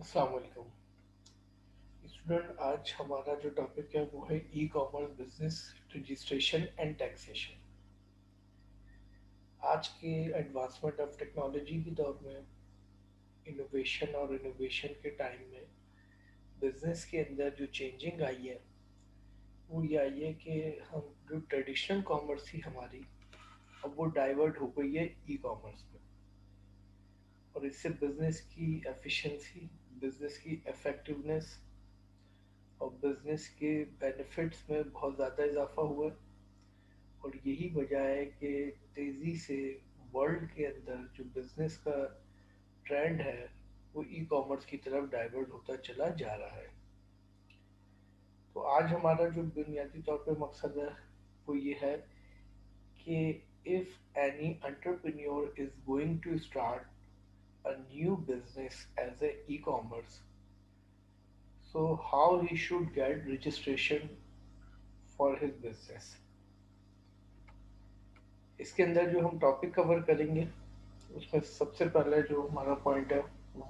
अस्सलाम वालेकुम स्टूडेंट। आज हमारा जो टॉपिक है वो है ई commerce business registration and taxation. आज के एडवांसमेंट ऑफ टेक्नोलॉजी के दौर में इनोवेशन और इनोवेशन के टाइम में बिजनेस के अंदर जो चेंजिंग आई है वो ये आई है कि हम जो ट्रेडिशनल कॉमर्स थी हमारी अब वो डाइवर्ट हो गई है ई कॉमर्स में। और इससे बिजनेस की एफिशिएंसी, बिजनेस की इफेक्टिवनेस और बिजनेस के बेनिफिट्स में बहुत ज़्यादा इजाफा हुआ है। और यही वजह है कि तेज़ी से वर्ल्ड के अंदर जो बिजनेस का ट्रेंड है वो ई कॉमर्स की तरफ डाइवर्ट होता चला जा रहा है। तो आज हमारा जो बुनियादी तौर पे मकसद है वो ये है कि if any entrepreneur is going to start a new business as a e commerce, so how he should get registration for his business. इसके अंदर जो हम टॉपिक कवर करेंगे उसमें सबसे पहले जो हमारा पॉइंट है,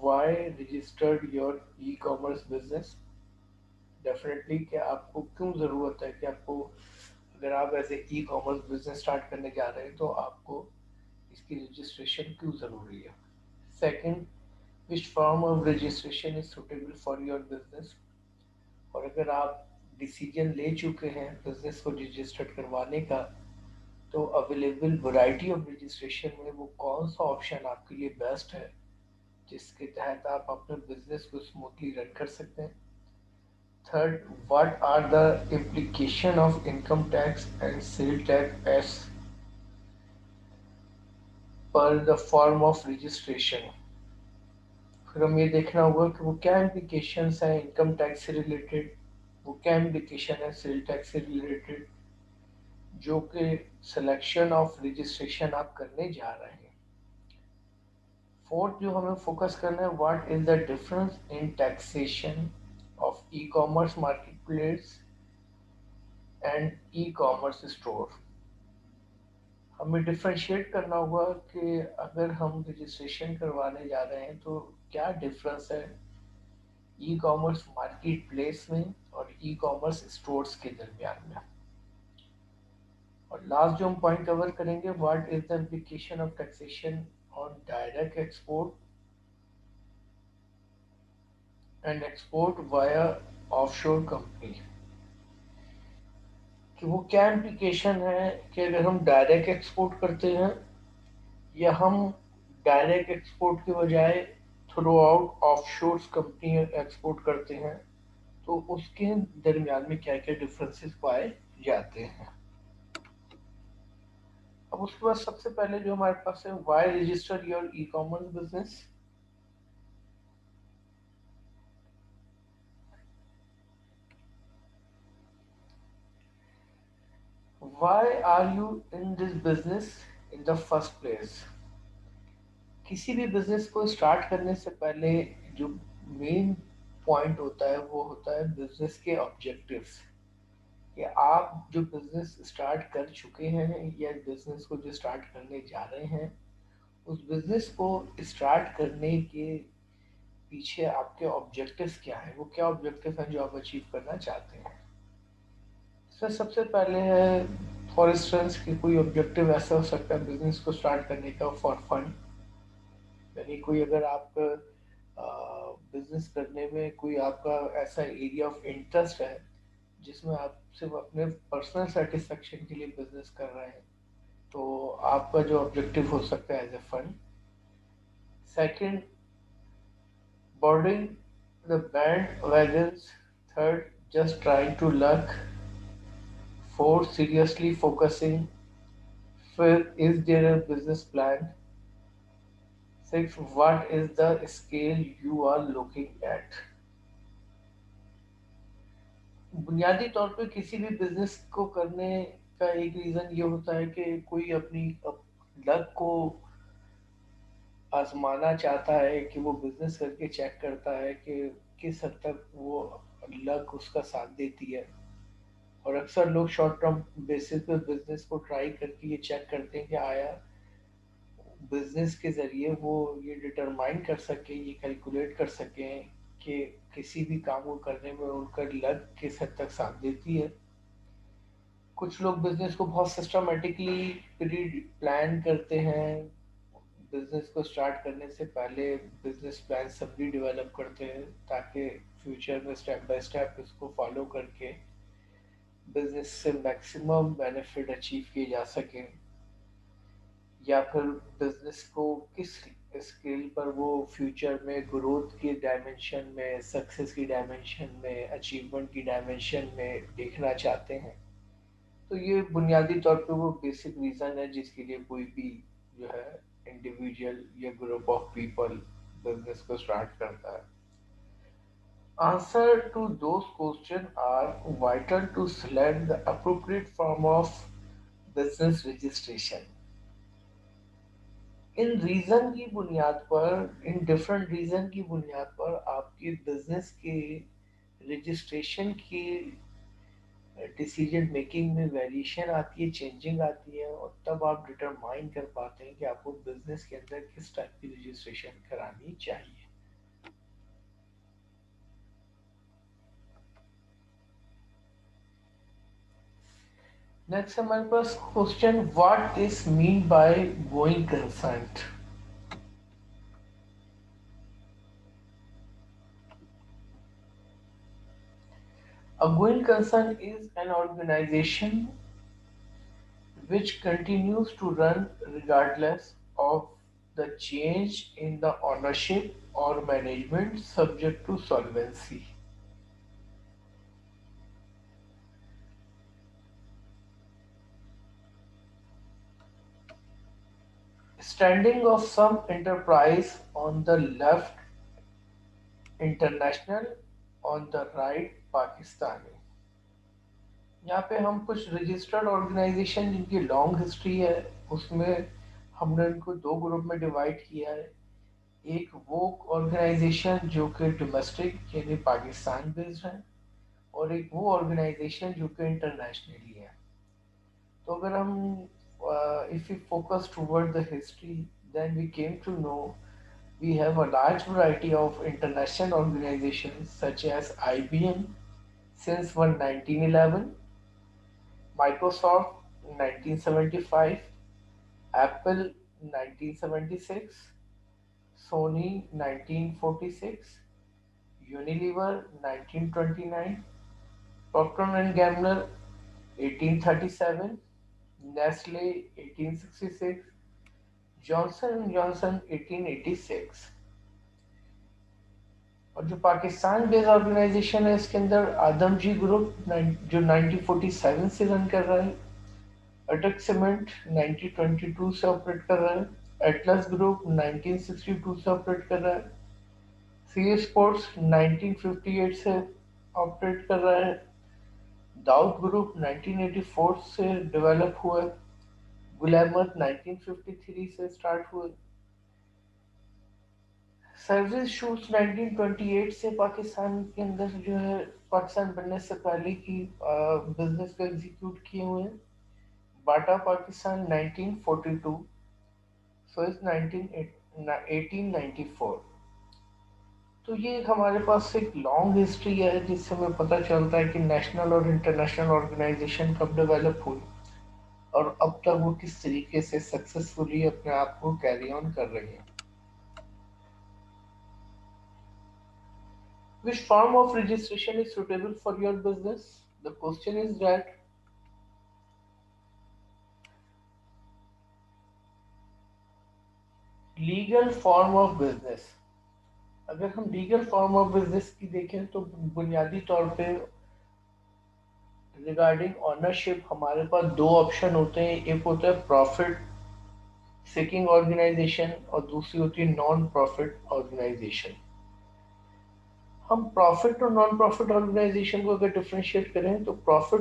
why registered your e commerce business. Definitely कि आपको क्यों ज़रूरत है कि आपको, अगर आप ऐसे ई कॉमर्स बिजनेस स्टार्ट करने जा रहे हैं तो आपको इसकी रजिस्ट्रेशन क्यों ज़रूरी है। Second, which form of registration is suitable for your business. और अगर आप डिसीजन ले चुके हैं बिजनेस को रजिस्टर्ड करवाने का तो अवेलेबल वैरायटी ऑफ रजिस्ट्रेशन में वो कौन सा ऑप्शन आपके लिए बेस्ट है जिसके तहत आप अपने बिजनेस को स्मूथली रन कर सकते हैं। Third, what are the implication of income tax and sale tax as per the form of registration. फिर हम ये देखना होगा कि वो क्या इम्प्लीकेशंस हैं इनकम टैक्स से रिलेटेड, वो क्या इम्प्लीकेशन है सेल टैक्स से रिलेटेड, जो कि सिलेक्शन ऑफ रजिस्ट्रेशन आप करने जा रहे हैं। फोर्थ जो हमें फोकस करना है, what is the difference in taxation of e commerce market place and e commerce store. हमें डिफ्रेंशिएट करना होगा कि अगर हम रजिस्ट्रेशन करवाने जा रहे हैं तो क्या डिफरेंस है ई कॉमर्स मार्केट प्लेस में और ई कॉमर्स स्टोर्स के दरमियान में। और लास्ट जो हम पॉइंट कवर करेंगे, what is the implication of taxation on direct export and export via offshore company. कि वो क्या इम्प्लीकेशन है कि अगर हम डायरेक्ट एक्सपोर्ट करते हैं या हम डायरेक्ट एक्सपोर्ट के बजाय through out offshore company export करते हैं तो उसके दरमियान में क्या क्या डिफरेंसेस पाए जाते हैं। अब उसके बाद सबसे पहले जो हमारे पास है, why register your e commerce business. Why are you in this business in the first place. किसी भी बिजनेस को स्टार्ट करने से पहले जो मेन पॉइंट होता है वो होता है बिजनेस के ऑब्जेक्टिव्स। कि आप जो बिजनेस स्टार्ट कर चुके हैं या बिजनेस को जो स्टार्ट करने जा रहे हैं, उस बिजनेस को स्टार्ट करने के पीछे आपके ऑब्जेक्टिव्स क्या हैं, वो क्या ऑब्जेक्टिव हैं जो आप अचीव करना चाहते हैं। इसमें सबसे पहले है फॉर इंस्टेंस कि कोई ऑब्जेक्टिव ऐसा हो सकता है बिजनेस को स्टार्ट करने का फॉर फंड। यानी कोई अगर आप बिजनेस करने में कोई आपका ऐसा एरिया ऑफ इंटरेस्ट है जिसमें आप सिर्फ अपने पर्सनल सेटिस्फेक्शन के लिए बिजनेस कर रहे हैं तो आपका जो ऑब्जेक्टिव हो सकता है as a fund. Second, boarding the bandwagons. Third, just trying to luck. Fourth, seriously focusing. Fifth, is there a business plan. Six, what is the scale you are looking at. बुनियादी तौर पे किसी भी business को करने का एक reason ये होता है कि कोई अपनी लक को आजमाना चाहता है, कि वो बिजनेस करके चेक करता है कि किस हद तक वो लक उसका साथ देती है। और अक्सर लोग शॉर्ट टर्म बेसिस पे बिजनेस को ट्राई करके ये चेक करते हैं कि आया बिजनेस के ज़रिए वो ये डिटरमाइन कर सके, ये कैलकुलेट कर सकें कि किसी भी काम को करने में उनका लक किस हद तक साथ देती है। कुछ लोग बिजनेस को बहुत सिस्टमेटिकली प्री प्लान करते हैं, बिजनेस को स्टार्ट करने से पहले बिजनेस प्लान सभी डेवलप करते हैं ताकि फ्यूचर में स्टेप बाय स्टेप इसको फॉलो करके बिजनेस से मैक्सिमम बेनिफिट अचीव किए जा सके, या फिर बिजनेस को किस स्केल पर वो फ्यूचर में ग्रोथ की डायमेंशन में, सक्सेस की डायमेंशन में, अचीवमेंट की डायमेंशन में देखना चाहते हैं। तो ये बुनियादी तौर पे वो बेसिक रीज़न है जिसके लिए कोई भी जो है इंडिविजुअल या ग्रुप ऑफ पीपल बिजनेस को स्टार्ट करता है। Answer to those questions are vital to select the appropriate form of business registration. In different reason की बुनियाद पर आपकी बिजनेस के रजिस्ट्रेशन की डिसीजन मेकिंग में वेरिएशन आती है, चेंजिंग आती है, और तब आप डिटरमाइन कर पाते हैं कि आपको बिजनेस के अंदर किस टाइप की रजिस्ट्रेशन करानी चाहिए। नेक्स्ट हमारे पास question, what is mean by going concern. A going concern is an organization which continues to run regardless of the change in the ownership or management subject to solvency. Standing of some enterprise on the left international, on the right Pakistani। यहाँ पे हम कुछ registered organisation जिनकी long history है उसमें हमने इनको दो ग्रुप में डिवाइड किया है। एक वो ऑर्गेनाइजेशन जो कि डोमेस्टिक यानी पाकिस्तान बेस्ड है, और एक वो ऑर्गेनाइजेशन जो कि इंटरनेशनली है। तो अगर हम if we focus toward the history, then we came to know we have a large variety of international organizations such as IBM since 1911, Microsoft 1975, Apple 1976, Sony 1946, Unilever 1929, Procter and Gamble 1837, Nestle 1866, Johnson and Johnson 1886। और जो Pakistan based organisation है इसके अंदर आदमजी group जो 1947 से run कर रहा है, अटक सीमेंट 1922 से ऑपरेट कर रहा है, एटलस ग्रुप 1962 से ऑपरेट कर रहा है, सी स्पोर्ट्स 1958 से ऑपरेट कर रहा है, दाऊद ग्रुप 1984 से डेवलप हुआ है, गुलामत 1953 से स्टार्ट हुए, सर्विस शूट्स 1928 से पाकिस्तान के अंदर जो है पाकिस्तान बनने से पहले की बिजनेस को एग्जीक्यूट किए हुए हैं, बाटा पाकिस्तान 1942, स्विस 1894। तो ये हमारे पास एक लॉन्ग हिस्ट्री है जिससे हमें पता चलता है कि नेशनल और इंटरनेशनल ऑर्गेनाइजेशन कब डेवलप हुई और अब तक वो किस तरीके से सक्सेसफुली अपने आप को कैरी ऑन कर रही है। Which form of registration is suitable for your business? The question is that legal form of business. अगर हम लीगल फॉर्म ऑफ बिजनेस की देखें तो बुनियादी तौर पे रिगार्डिंग ऑनरशिप हमारे पास दो ऑप्शन होते हैं, एक होता है प्रॉफिट सीकिंग ऑर्गेनाइजेशन और दूसरी होती है नॉन प्रॉफिट ऑर्गेनाइजेशन। हम प्रॉफिट और नॉन प्रॉफिट ऑर्गेनाइजेशन को अगर डिफ्रेंशिएट करें तो प्रॉफिट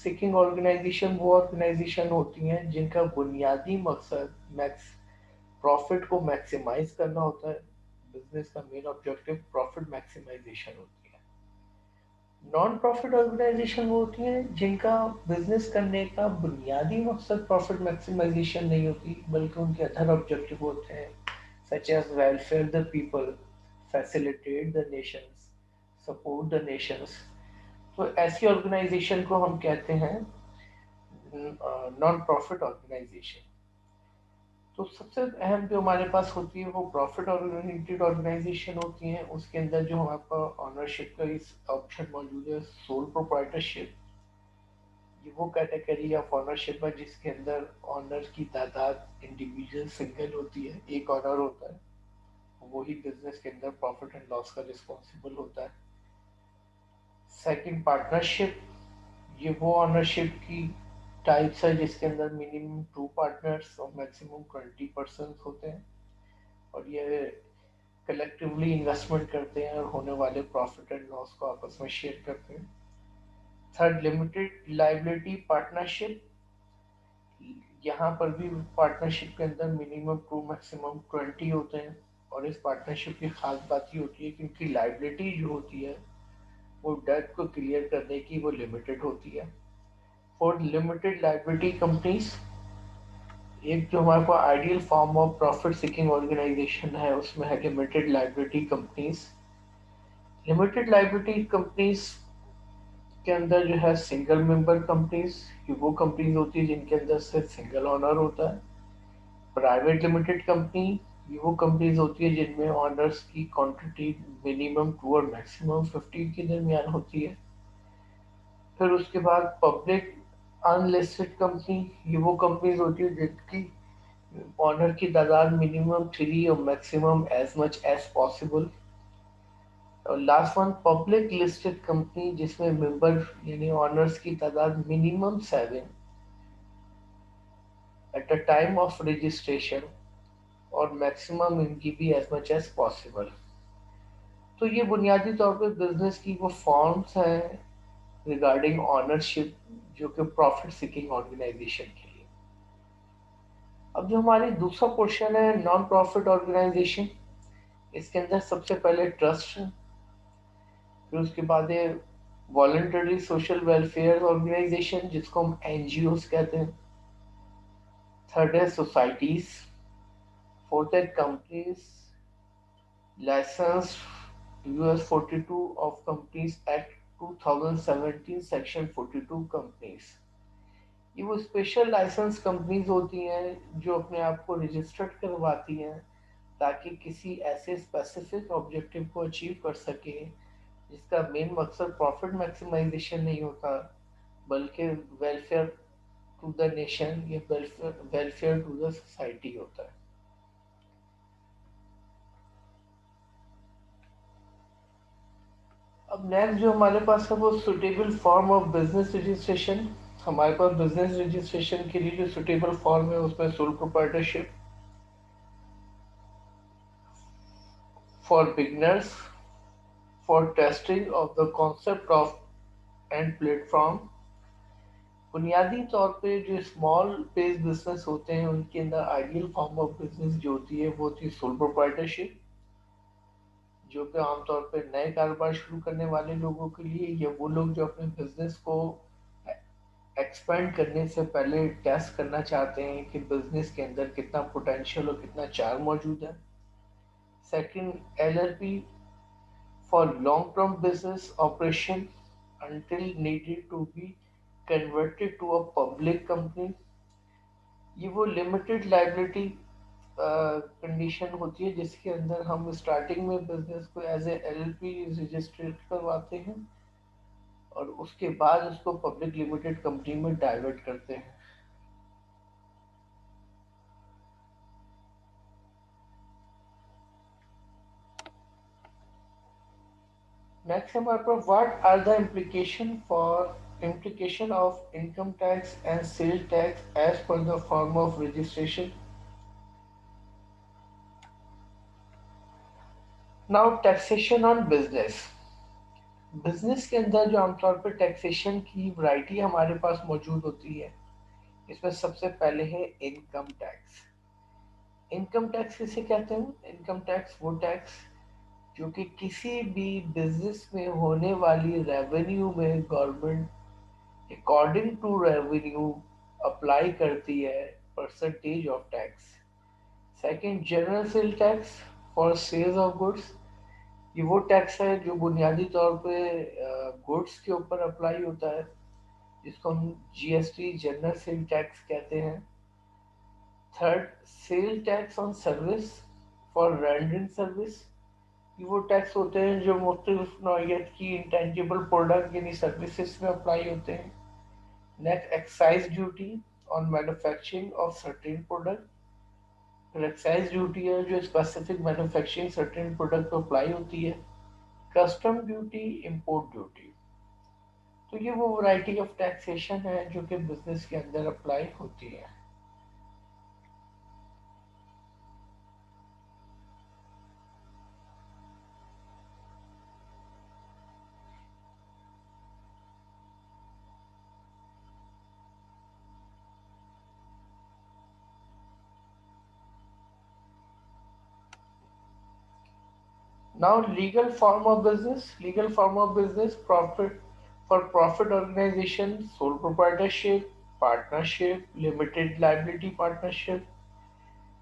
सीकिंग ऑर्गेनाइजेशन वो ऑर्गेनाइजेशन होती हैं जिनका बुनियादी मकसद मैक्स प्रॉफिट को मैक्सिमाइज करना होता है। बिजनेस का मेन ऑब्जेक्टिव प्रॉफिट मैक्सिमाइजेशन होती है। नॉन प्रॉफिट ऑर्गेनाइजेशन वो होती हैं जिनका बिजनेस करने का बुनियादी मकसद प्रॉफिट मैक्सिमाइजेशन नहीं होती बल्कि उनके अदर ऑब्जेक्टिव होते हैं such as welfare the people, facilitate the nations, support the nations. तो ऐसी ऑर्गेनाइजेशन को हम कहते हैं नॉन प्रॉफिट ऑर्गेनाइजेशन। तो सबसे अहम जो हमारे पास होती है वो प्रॉफिट ओरिएंटेड ऑर्गेनाइजेशन होती है। उसके अंदर जो हमारे पास ऑनरशिप का इस ऑप्शन मौजूद है, सोल प्रोप्राइटरशिप। ये वो कैटेगरी ऑफ ऑनरशिप है जिसके अंदर ऑनर की तादाद इंडिविजुअल सिंगल होती है, एक ऑनर होता है, वही बिजनेस के अंदर प्रॉफिट एंड लॉस का रिस्पॉन्सिबल होता है। Second, partnership. ये वो ऑनरशिप की टाइप्स है जिसके अंदर मिनिमम 2 पार्टनर्स और मैक्सिमम 20 पर्सन होते हैं, और ये कलेक्टिवली इन्वेस्टमेंट करते हैं और होने वाले प्रॉफिट एंड लॉस को आपस में शेयर करते हैं। Third, limited liability partnership. यहाँ पर भी पार्टनरशिप के अंदर मिनिमम 2 मैक्सिमम 20 होते हैं, और इस पार्टनरशिप की खास बात ये होती है कि उनकी लाइबिलिटी जो होती है वो डेट को क्लियर करने की वो लिमिटेड होती है। फॉर लिमिटेड लाइबिलिटी कंपनीज, एक जो हमारे पास ideal form of profit seeking organization है उसमें है limited liability companies. Limited liability companies के अंदर जो है सिंगल मेंबर कंपनीज, ये वो कंपनीज होती है जिनके अंदर सिर्फ सिंगल ऑनर होता है। प्राइवेट लिमिटेड कंपनी, ये वो कंपनीज होती है जिनमें ऑनर्स की क्वांटिटी मिनिमम 2 और मैक्सिमम 50 के दरमियान होती है। फिर उसके बाद पब्लिक अनलिस्टेड कंपनी, ये वो कंपनीज होती है जिनकी ऑनर की तादाद मिनिमम 3 और maximum as much as possible. और last one, public listed company, जिसमें मेंबर यानी ऑनर्स की तादाद minimum 7 at the time of registration, और मैक्सिमम इनकी भी एज मच एज पॉसिबल। तो ये बुनियादी तौर पे बिजनेस की वो फॉर्म्स हैं रिगार्डिंग ऑनरशिप जो कि प्रॉफिट सीकिंग ऑर्गेनाइजेशन के लिए। अब जो हमारी दूसरा पोर्शन है नॉन प्रॉफिट ऑर्गेनाइजेशन, इसके अंदर सबसे पहले ट्रस्ट है, फिर उसके बाद है वॉलंटरी सोशल वेलफेयर ऑर्गेनाइजेशन जिसको हम एनजीओ कहते हैं। थर्ड है सोसाइटीज। फोर्थ है companies license US 42 of companies act 2017 section 42 companies. ये वो स्पेशल लाइसेंस कंपनीज होती हैं जो अपने आप को रजिस्टर्ड करवाती हैं ताकि किसी ऐसे स्पेसिफिक ऑब्जेक्टिव को अचीव कर सके जिसका मेन मकसद प्रॉफिट मैक्सिमाइजेशन नहीं होता, बल्कि वेलफेयर टू द नेशन या वेलफेयर टू द सोसाइटी होता है। अब नेक्स्ट जो हमारे पास है वो suitable form of business registration. हमारे पास बिजनेस रजिस्ट्रेशन के लिए जो सुटेबल फॉर्म है उसमें sole proprietorship for beginners, for testing of the concept of and platform. बुनियादी तौर पे जो स्मॉल बेस बिजनेस होते हैं उनके अंदर आइडियल फॉर्म ऑफ बिजनेस जो होती है वो होती है सोल प्रोप्राइटरशिप, जो कि आमतौर पे नए कारोबार शुरू करने वाले लोगों के लिए या वो लोग जो अपने बिजनेस को एक्सपेंड करने से पहले टेस्ट करना चाहते हैं कि बिजनेस के अंदर कितना पोटेंशियल और कितना चार मौजूद है। Second, LLP for long term business operation until needed to be converted to a public company। ये वो लिमिटेड लाइबिलिटी कंडीशन होती है जिसके अंदर हम स्टार्टिंग में बिजनेस को एज ए एलएलपी रजिस्ट्रेट करवाते हैं और उसके बाद उसको पब्लिक लिमिटेड कंपनी में डाइवर्ट करते हैं। नेक्स्ट हमारे पास what are the implication of income tax and sales tax as per the form of registration। Now taxation on business. Business के अंदर जो आमतौर पर टैक्सेशन की वैरायटी हमारे पास मौजूद होती है, इसमें सबसे पहले है इनकम टैक्स। इनकम टैक्स किसे कहते हैं? इनकम टैक्स वो टैक्स जो कि किसी भी बिजनेस में होने वाली रेवेन्यू में government according to revenue apply करती है percentage of tax. Second, general sale tax for sales of goods. ये वो टैक्स है जो बुनियादी तौर पे गुड्स के ऊपर अप्लाई होता है, जिसको हम जीएसटी जनरल सेल टैक्स कहते हैं। Third, sale tax on service for rendering service. ये वो टैक्स होते हैं जो मुख्तलिफ नौइयत की इंटेंजिबल प्रोडक्ट यानी सर्विसेज में अप्लाई होते हैं। Next, excise duty on manufacturing of certain product. फिर एक्साइज ड्यूटी है जो स्पेसिफिक मैन्युफैक्चरिंग सर्टेन प्रोडक्ट पर अप्लाई होती है। Custom duty, import duty. तो ये वो वैरायटी ऑफ टैक्सेशन है जो कि बिजनेस के अंदर अप्लाई होती है। Now, legal form of business. Legal form of business, profit for profit organization, sole proprietorship, partnership, limited liability partnership,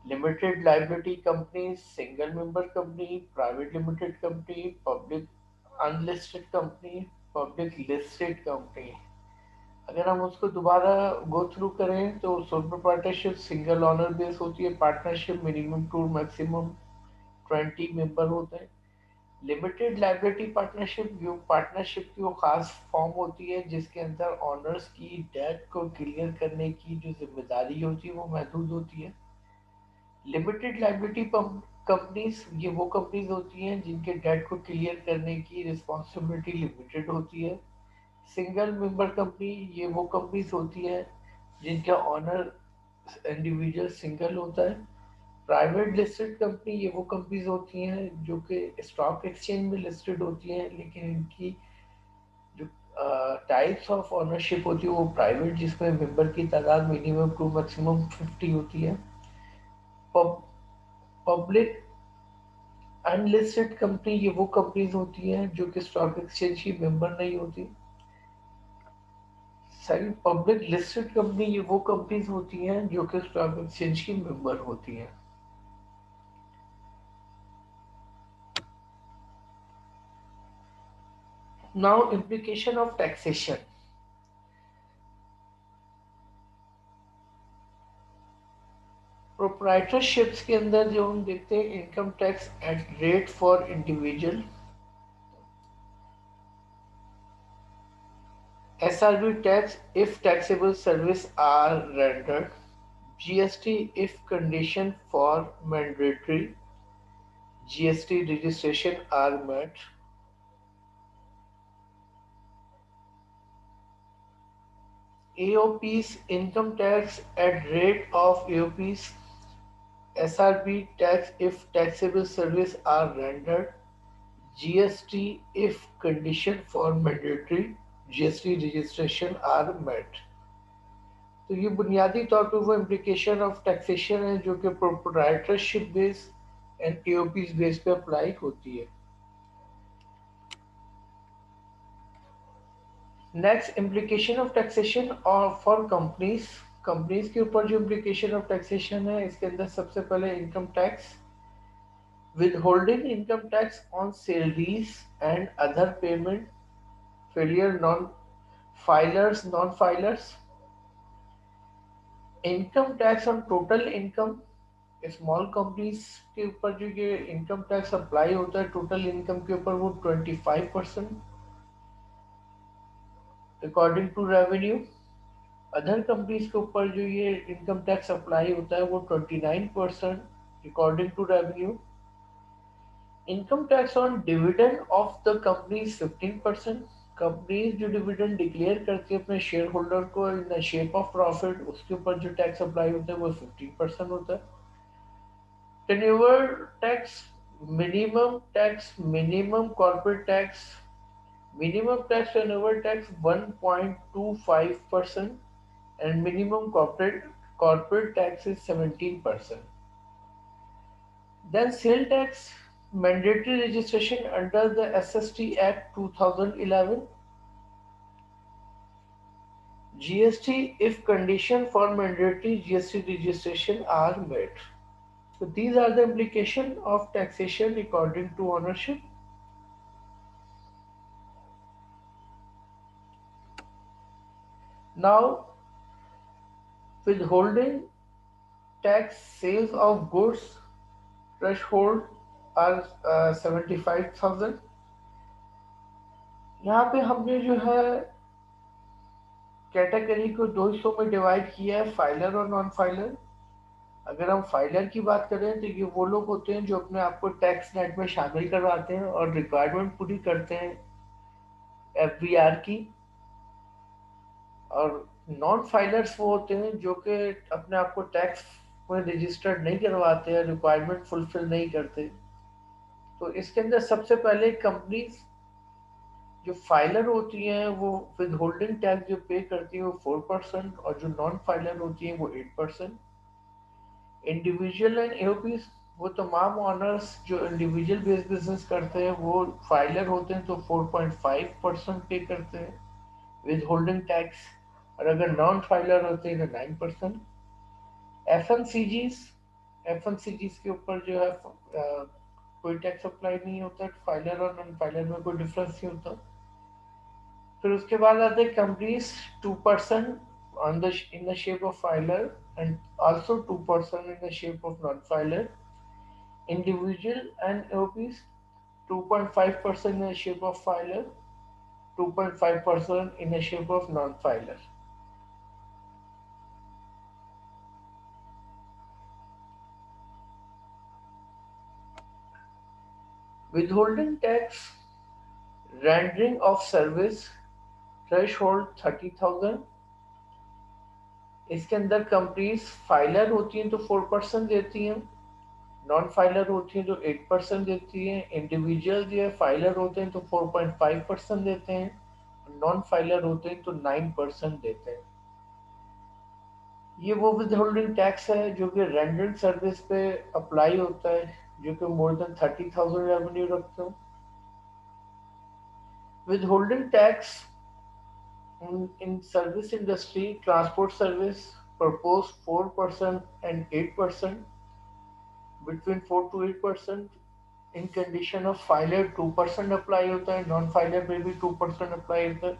limited liability companies, single member company, private limited company, public unlisted company, public listed company। अगर हम उसको दोबारा गो through करें तो sole proprietorship single owner base होती है, partnership minimum two maximum 20 member होते हैं, लिमिटेड लाइबिलिटी पार्टनरशिप जो पार्टनरशिप की वो खास फॉर्म होती है जिसके अंदर ऑनर्स की डेट को क्लियर करने की जो जिम्मेदारी होती है वो महदूद होती है। लिमिटेड लाइबिलिटी कंपनीज ये वो कंपनीज होती हैं जिनके डेट को क्लियर करने की रिस्पॉन्सिबिलिटी लिमिटेड होती है। सिंगल मेंबर कंपनी ये वो कंपनीज होती है जिनका ऑनर इंडिविजुअल सिंगल होता है। प्राइवेट लिस्टेड कंपनी ये वो कंपनीज होती हैं जो कि स्टॉक एक्सचेंज में लिस्टेड होती हैं, लेकिन इनकी जो टाइप्स ऑफ ओनरशिप होती है वो प्राइवेट, जिसमें मेंबर की तादाद मिनिमम टू मैक्सिमम 50 होती है। पब्लिक अनलिस्टेड कंपनी ये वो कंपनीज होती हैं जो कि स्टॉक एक्सचेंज की मेंबर नहीं होती। सेकंड, पब्लिक लिस्टेड कंपनी ये वो कंपनीज होती हैं जो कि स्टॉक एक्सचेंज की मेंबर होती हैं। Now implication of taxation. Proprietorships के अंदर जो हम देखते हैं income tax at rate for individual, SRB tax if taxable service are rendered, GST if condition for mandatory GST registration are met, AOP's income tax at rate of AOP's, SRB tax if taxable service are rendered, GST if condition for mandatory GST registration are met। तो ये बुनियादी तौर पे वो implication of taxation है जो कि proprietorship base and एओपीज base पे अप्लाई होती है। नेक्स्ट, इम्प्लीकेशन ऑफ टैक्सेशन और फॉर कंपनीज। कंपनीज के ऊपर जो इम्प्लीकेशन ऑफ टैक्सेशन है इसके अंदर सबसे पहले income tax, withholding income tax on salaries and other payment, failure non filers, income tax on total income. Small companies के ऊपर जो ये इनकम टैक्स अप्लाई होता है टोटल इनकम के ऊपर वो 25% according to revenue. Other companies के ऊपर जो ये इनकम टैक्स अप्लाई होता है वो 29% according to revenue. Income tax on dividend of the company 15%। Companies जो डिविडेंड डिक्लेयर करती है अपने शेयर होल्डर को in the shape of profit उसके ऊपर जो टैक्स अप्लाई होता है वो 15% होता है। Turnover tax, minimum corporate tax, minimum tax turnover tax 1.25% and minimum corporate tax is 17%. Then sale tax, mandatory registration under the SST Act 2011, GST if condition for mandatory GST registration are met. So these are the implication of taxation according to ownership. Now, withholding tax sales of goods threshold are 75,000। यहाँ पे हमने जो है category को दो हिस्सों में divide किया है, फाइलर और नॉन फाइलर। अगर हम फाइलर की बात करें तो ये वो लोग होते हैं जो अपने आप को टैक्स नेट में शामिल करवाते हैं और रिक्वायरमेंट पूरी करते हैं एफबीआर की। और नॉन फाइलर्स वो होते हैं जो कि अपने आप को टैक्स में रजिस्टर्ड नहीं करवाते हैं, रिक्वायरमेंट फुलफिल नहीं करते। तो इसके अंदर सबसे पहले कंपनीज जो फाइलर होती हैं वो विद होल्डिंग टैक्स जो पे करती हैं वो 4%, और जो नॉन फाइलर होती हैं वो 8%। इंडिविजुअल एंड एओपी वो तमाम ऑनर्स जो इंडिविजुअल बेस्ड बिजनेस करते हैं वो फाइलर होते हैं तो 4.5% पे करते हैं विद होल्डिंग टैक्स, और अगर नॉन फाइलर होते हैं तो 9%। F M C Gs, F M C Gs के ऊपर जो है कोई टैक्स अप्लाई नहीं होता, फाइलर और नॉन फाइलर में कोई डिफरेंस नहीं होता। फिर उसके बाद आते हैं companies 2% on the in the shape of filer and also 2% in the shape of non-filer. Individual and OPs 2.5% in the shape of filer, 2.5% in the shape of non-filer. Withholding tax rendering of service threshold 30,000। इसके अंदर companies filer होती हैं तो 4% देती हैं, non filer होती हैं तो 8% देती हैं, इंडिविजुअल जो है फाइलर होते हैं तो 4.5% देते हैं, नॉन फाइलर होते हैं तो 9% देते हैं। ये वो विद होल्डिंग टैक्स है जो कि रेंडर्ड सर्विस पे अप्लाई होता है, जो कि मोर देन 30,000 रेवेन्यू रखते हो। With holding tax in service industry transport service propose 4% and 8%, between 4 to 8%। In condition of filer 2% apply होता है, नॉन फाइलर में भी 2% अप्लाई होता है।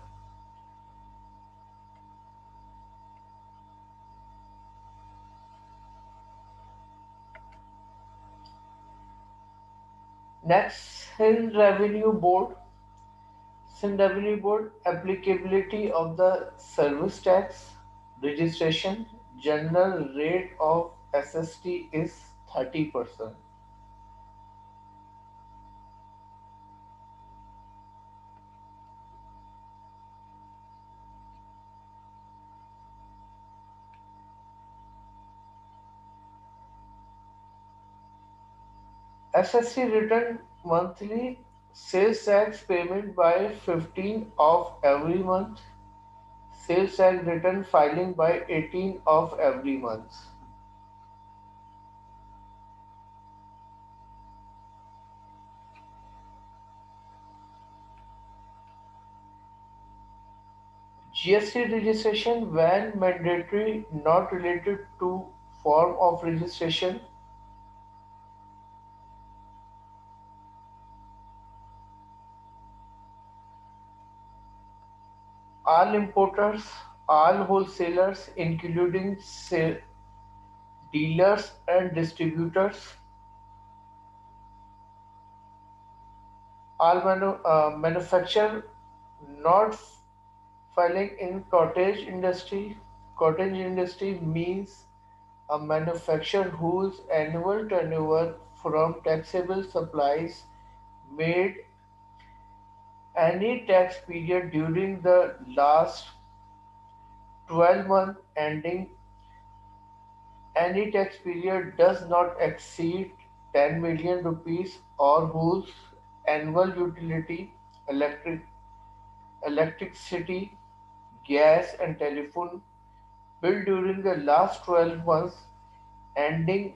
Next, Sindh revenue board. Sin Revenue Board applicability of the service tax registration general rate of SST is 30%. SST return monthly, sales tax payment by 15 of every month, sales tax return filing by 18 of every month. GST registration when mandatory, not related to form of registration. All importers, all wholesalers, including dealers and distributors, all manufacturer not filing in cottage industry. Cottage industry means a manufacturer whose annual turnover from taxable supplies made any tax period during the last 12 months ending any tax period does not exceed 10 million rupees, or whose annual utility, electric, electricity, gas and telephone bill during the last 12 months ending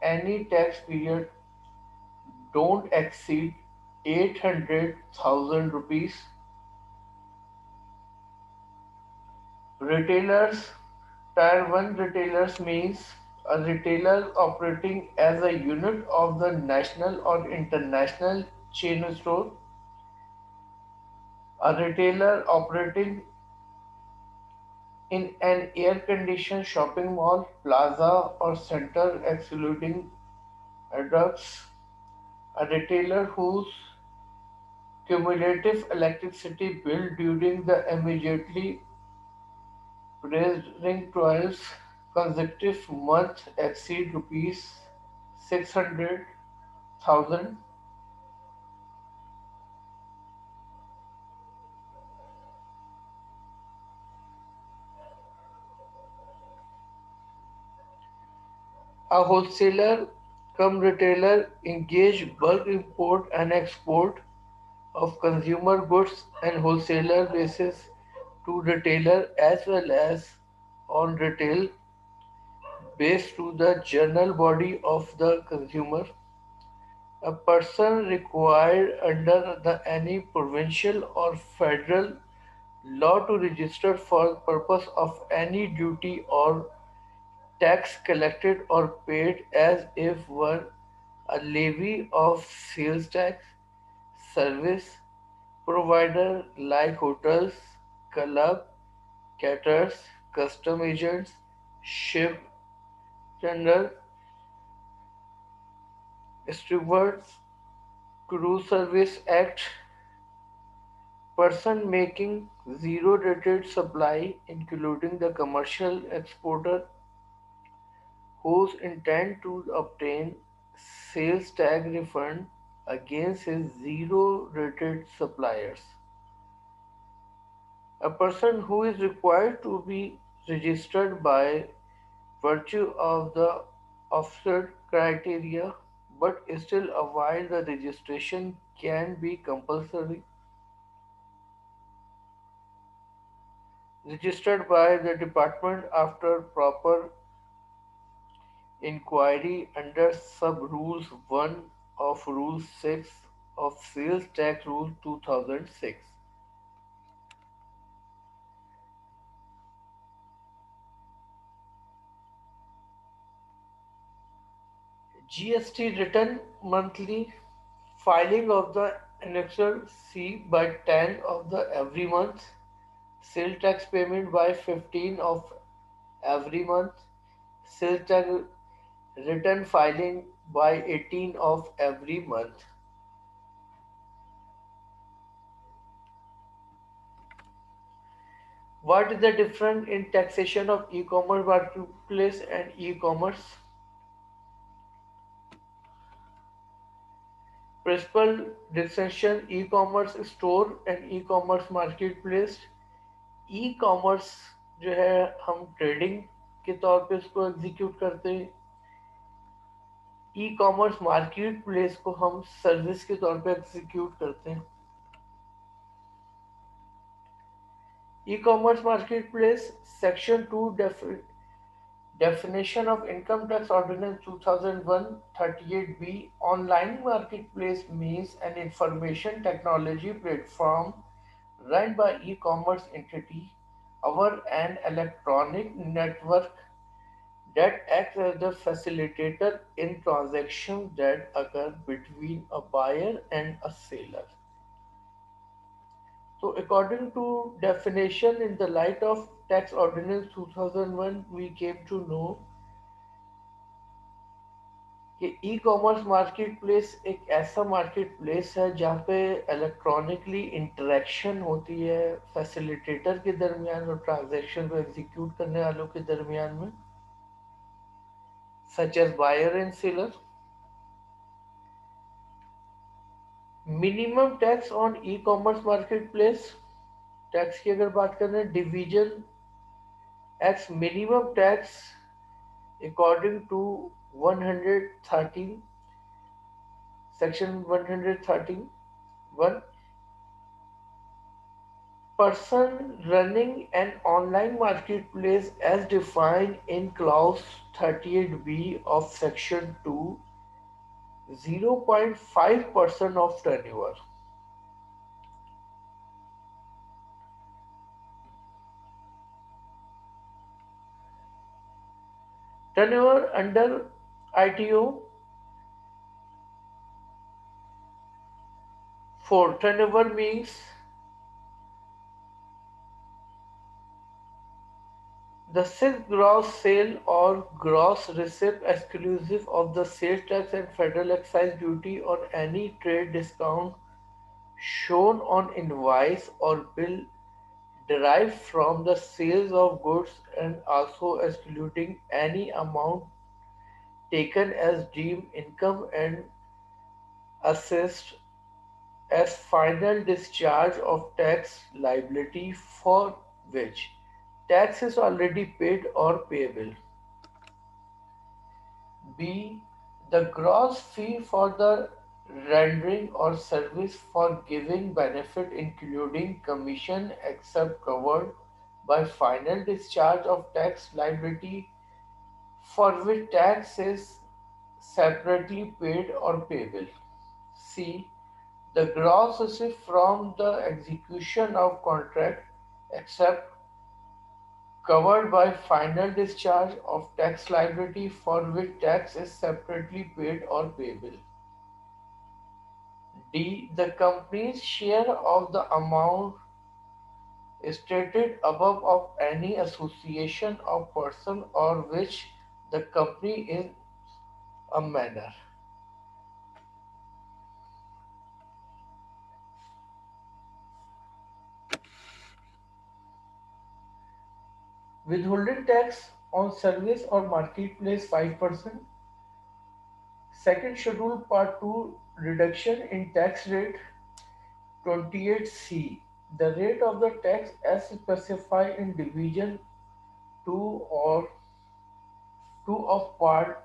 any tax period don't exceed 800,000 rupees. Retailers, Tier 1 retailers means a retailer operating as a unit of the national or international chain store. A retailer operating in an air-conditioned shopping mall, plaza, or center excluding adults, a retailer whose cumulative electricity bill during the immediately preceding 12 consecutive months exceed rupees 600,000. A wholesaler cum retailer engage bulk import and export of consumer goods and wholesaler basis to retailer as well as on retail base to the general body of the consumer. A person required under the any provincial or federal law to register for purpose of any duty or tax collected or paid as if were a levy of sales tax, service provider like hotels, club, caterers, custom agents, ship tender, stewards, crew service act, person making zero rated supply including the commercial exporter whose intent to obtain sales tax refund against his zero rated suppliers. A person who is required to be registered by virtue of the offered criteria but still while the registration can be compulsory, registered by the department after proper inquiry under sub rules 1 of rule 6 of sales tax rule 2006. GST return monthly filing of the annexure C by 10 of the every month, sales tax payment by 15 of every month, sales tax return filing by 18 of every month. What is the difference in taxation of e-commerce marketplace and e-commerce? Principal distinction e-commerce store and e-commerce marketplace. E-commerce जो है हम trading के तौर पे इसको execute करते हैं। E commerce market place को हम सर्विस के तौर पे एग्जीक्यूट करते हैं। E commerce market place section 2 Definition of Income Tax Ordinance 2001 38B. Online marketplace means an information technology platform run by e-commerce entity over an electronic network that acts as the facilitator in transactions that occur between a buyer and a seller. So according to definition in the light of Tax Ordinance 2001, we came to know कि e commerce market place एक ऐसा market place है जहाँ पे electronically interaction होती है facilitator के दरमियान और ट्रांजैक्शन को एग्जीक्यूट करने वालों के दरमियान में, such as buyer and seller. Minimum tax on e-commerce marketplace tax की अगर बात करें, division X minimum tax according to 113 section 131, person running an online marketplace as defined in clause 38B of section 2, 0.5% of turnover. Turnover under ITO 4. Turnover means The sixth gross sale or gross receipt exclusive of the sales tax and federal excise duty on any trade discount shown on invoice or bill derived from the sales of goods and also excluding any amount taken as deemed income and assessed as final discharge of tax liability for which tax is already paid or payable. B. The gross fee for the rendering or service for giving benefit including commission except covered by final discharge of tax liability for which tax is separately paid or payable. C. The gross receipt from the execution of contract except covered by final discharge of tax liability for which tax is separately paid or payable. D. The company's share of the amount stated above of any association of person or which the company is a manner. Withholding tax on service or marketplace 5%. Second schedule part 2 reduction in tax rate 28C. The rate of the tax as specified in division 2 or 2 of part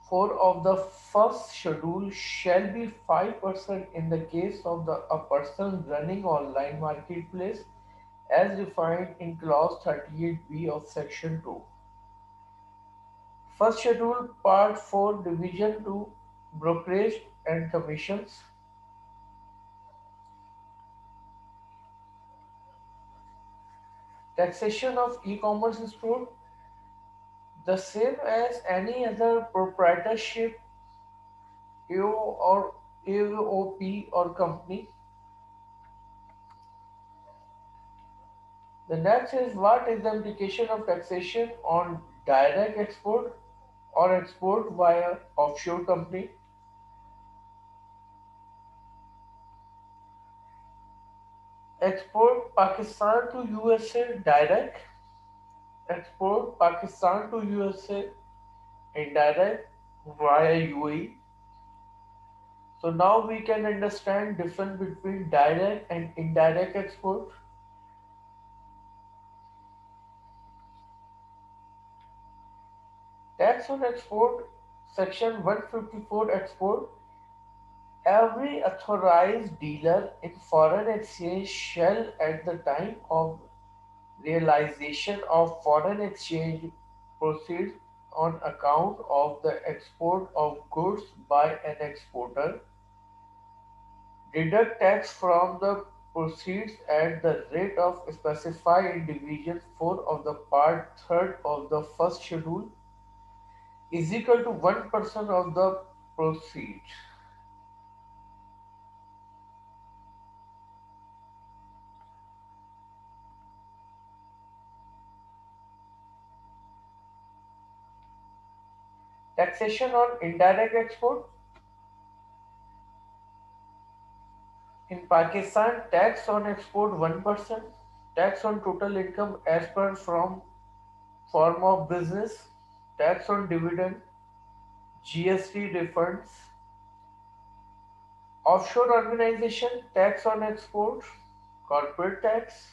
4 of the first schedule shall be 5% in the case of a person running online marketplace as defined in clause 38B of section 2. First schedule part 4 division 2 brokerage and commissions. Taxation of e-commerce store the same as any other proprietorship AO or AOP or company. The next is what is the implication of taxation on direct export or export via offshore company. Export Pakistan to USA direct, export Pakistan to USA indirect via UAE. So now we can understand difference between direct and indirect export. Tax on export, section 154 export. Every authorized dealer in foreign exchange shall at the time of realization of foreign exchange proceeds on account of the export of goods by an exporter deduct tax from the proceeds at the rate of specified in division 4 of the part 3rd of the first schedule is equal to 1% of the proceeds. Taxation on indirect export. In Pakistan, tax on export 1%, tax on total income as per from form of business, tax on dividend, GST refunds, offshore organization, tax on export, corporate tax,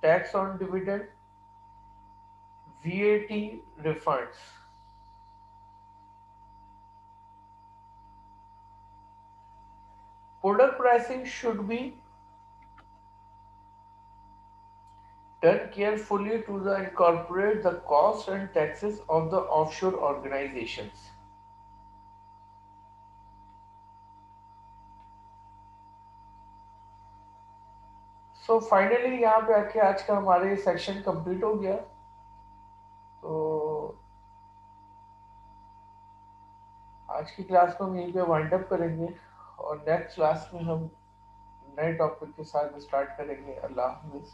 tax on dividend, VAT refunds. Product pricing should be done carefully to incorporate the costs and taxes of the offshore organizations. So finally यहाँ पे आके आज का हमारे section complete हो गया तो आज की क्लास को हम यहीं पे वाइंड अप करेंगे और नेक्स्ट क्लास में हम नए टॉपिक के साथ स्टार्ट करेंगे अल्लाह हाफिज़